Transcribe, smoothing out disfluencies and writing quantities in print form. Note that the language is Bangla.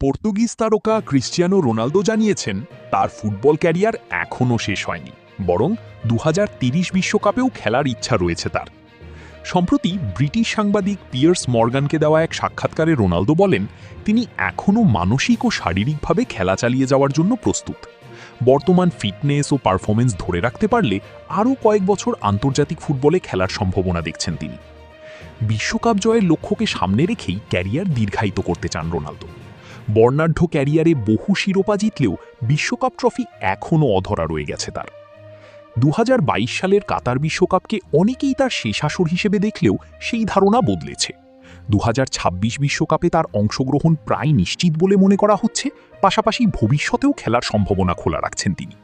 পর্তুগিজ তারকা ক্রিস্টিয়ানো রোনালদো জানিয়েছেন তার ফুটবল ক্যারিয়ার এখনও শেষ হয়নি, বরং 2030 বিশ্বকাপেও খেলার ইচ্ছা রয়েছে তার। সম্প্রতি ব্রিটিশ সাংবাদিক পিয়ার্স মর্গানকে দেওয়া এক সাক্ষাৎকারে রোনালদো বলেন তিনি এখনও মানসিক ও শারীরিকভাবে খেলা চালিয়ে যাওয়ার জন্য প্রস্তুত। বর্তমান ফিটনেস ও পারফরমেন্স ধরে রাখতে পারলে আরও কয়েক বছর আন্তর্জাতিক ফুটবলে খেলার সম্ভাবনা দেখছেন তিনি। বিশ্বকাপ জয়ের লক্ষ্যকে সামনে রেখেই ক্যারিয়ার দীর্ঘায়িত করতে চান রোনালদো। বর্ণাঢ্য ক্যারিয়ারে বহু শিরোপা জিতলেও বিশ্বকাপ ট্রফি এখনও অধরা রয়ে গেছে তার। 2022 সালের কাতার বিশ্বকাপকে অনেকেই তার শেষ আসর হিসেবে দেখলেও সেই ধারণা বদলেছে। 2026 বিশ্বকাপে তার অংশগ্রহণ প্রায় নিশ্চিত বলে মনে করা হচ্ছে, পাশাপাশি ভবিষ্যতেও খেলার সম্ভাবনা খোলা রাখছেন তিনি।